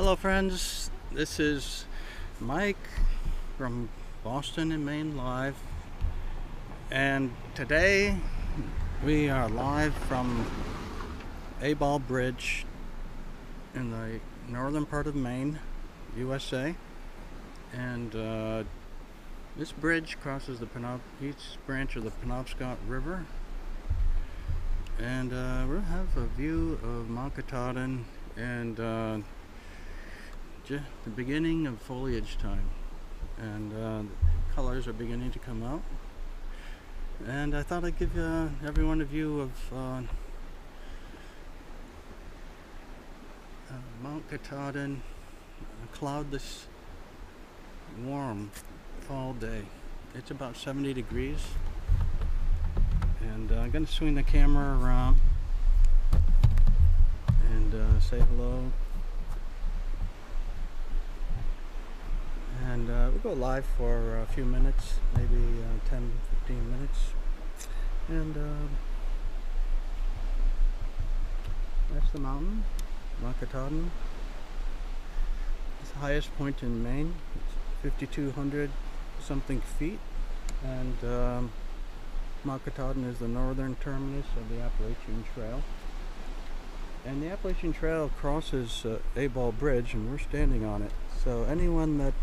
Hello friends, this is Mike from Boston and Maine Live, and today we are live from Abol Bridge in the northern part of Maine, USA. And this bridge crosses the east branch of the Penobscot River, and we'll have a view of Mount Katahdin and the beginning of foliage time, and the colors are beginning to come out. And I thought I'd give everyone a view of Mount Katahdin, a cloudless, warm fall day. It's about 70 degrees, and I'm going to swing the camera around and say hello. And we'll go live for a few minutes, maybe 10-15 minutes. And that's the mountain, Mount Katahdin. It's the highest point in Maine. It's 5,200 something feet. And Mount Katahdin is the northern terminus of the Appalachian Trail. And the Appalachian Trail crosses Abol Bridge, and we're standing on it. So anyone that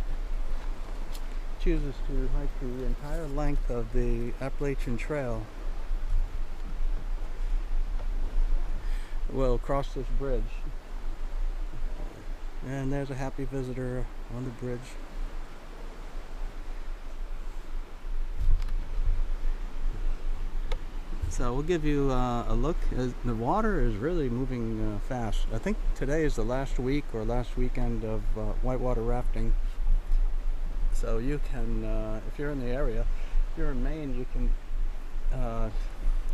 chooses to hike the entire length of the Appalachian Trail will cross this bridge. And there's a happy visitor on the bridge. So we'll give you a look. The water is really moving fast. I think today is the last week or last weekend of whitewater rafting. So you can, if you're in the area, if you're in Maine, you can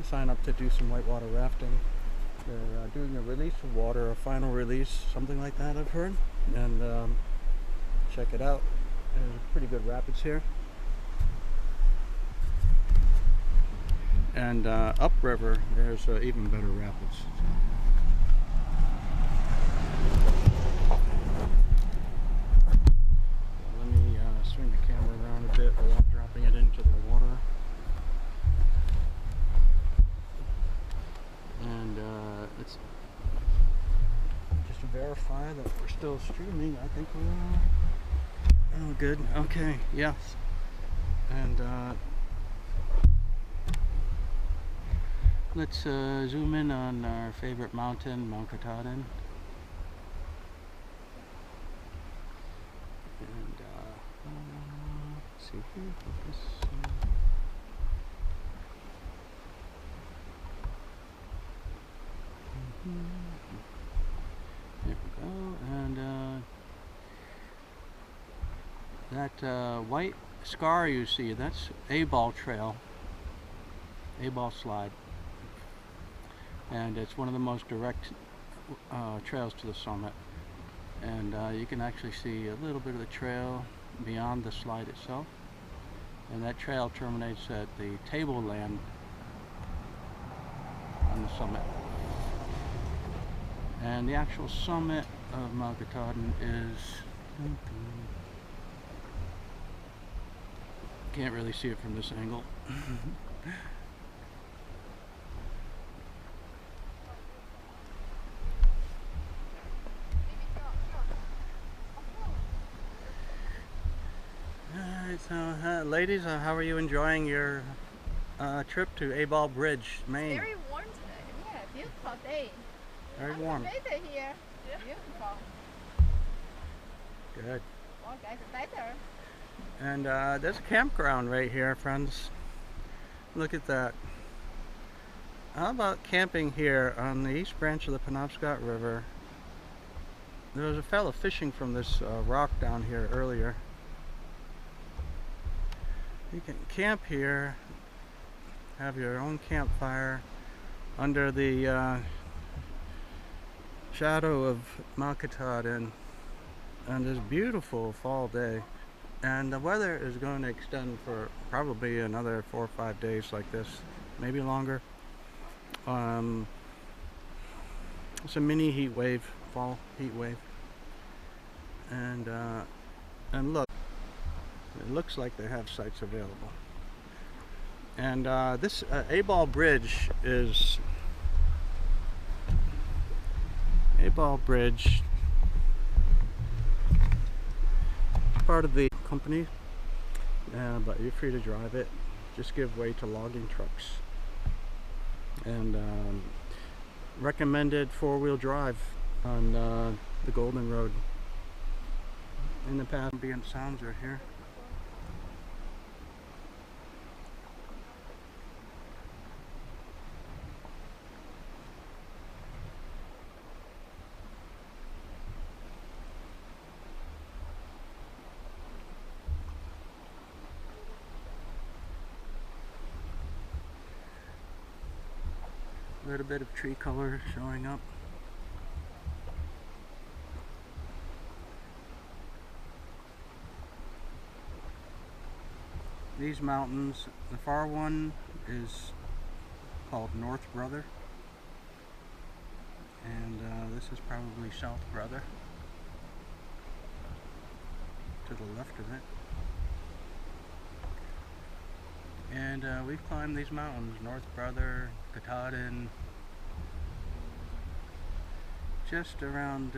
sign up to do some whitewater rafting. They're doing a release of water, a final release, something like that, I've heard. And check it out. There's pretty good rapids here. And upriver, there's even better rapids. Let me swing the camera around a bit without dropping it into the water. And let's just verify that we're still streaming. I think we are. Oh, good. Okay, yes. And let's zoom in on our favorite mountain, Mount Katahdin. And let's see here, focus. There we go. And that white scar you see, that's Abol Trail, Abol Slide. And it's one of the most direct trails to the summit. And you can actually see a little bit of the trail beyond the slide itself. And that trail terminates at the tableland on the summit. And the actual summit of Mount Katahdin is... Can't really see it from this angle. So, ladies, how are you enjoying your trip to Abol Bridge, Maine? Very warm today. Yeah, beautiful day. Very warm. Weather here. Yeah. Beautiful. Good. Well, guys, better. And there's a campground right here, friends. Look at that. How about camping here on the east branch of the Penobscot River? There was a fellow fishing from this rock down here earlier. You can camp here, have your own campfire under the shadow of Mount Katahdin on this beautiful fall day. And the weather is going to extend for probably another 4 or 5 days like this, maybe longer. It's a mini heat wave, fall heat wave. And look, it looks like they have sites available. And this Abol Bridge is part of the company, but you're free to drive it. Just give way to logging trucks. And recommended four-wheel drive on the Golden Road. In the past, ambient sounds are here. A little bit of tree color showing up. These mountains, the far one is called North Brother, and this is probably South Brother to the left of it. And we've climbed these mountains, North Brother, Katahdin, just around,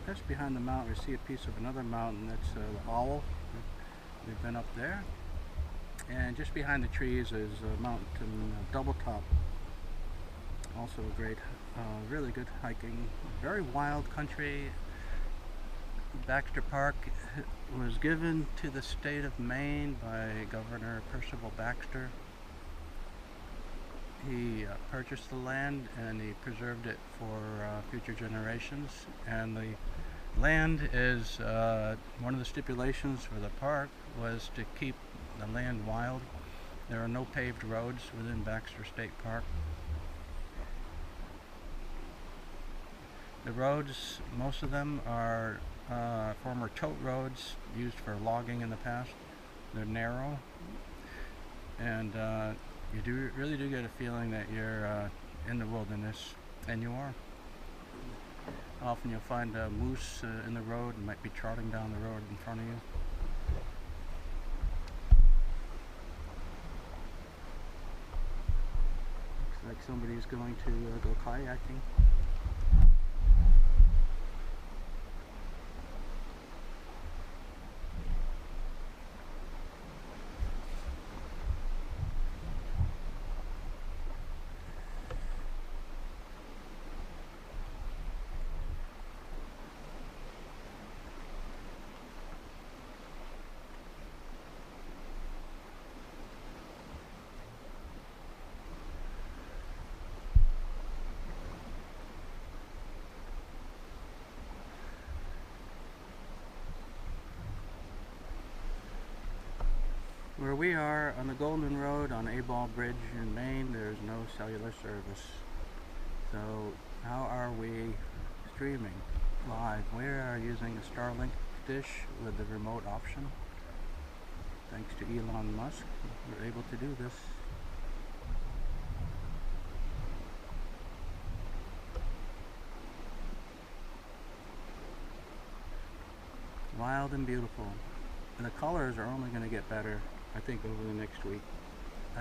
just behind the mountain we see a piece of another mountain, that's the Abol. We've been up there. And just behind the trees is a mountain, Double Top. Also a great, really good hiking, very wild country. Baxter Park was given to the state of Maine by Governor Percival Baxter. He purchased the land and he preserved it for future generations. And the land is, one of the stipulations for the park was to keep the land wild. There are no paved roads within Baxter State Park. The roads, most of them are former tote roads used for logging in the past. They're narrow, and you really do get a feeling that you're in the wilderness, and you are. Often you'll find a moose in the road and might be trotting down the road in front of you. Looks like somebody's going to go kayaking. Where we are on the Golden Road on Abol Bridge in Maine, there's no cellular service. So how are we streaming live? We are using a Starlink dish with the remote option. Thanks to Elon Musk, we're able to do this. Wild and beautiful. And the colors are only going to get better, I think, over the next week.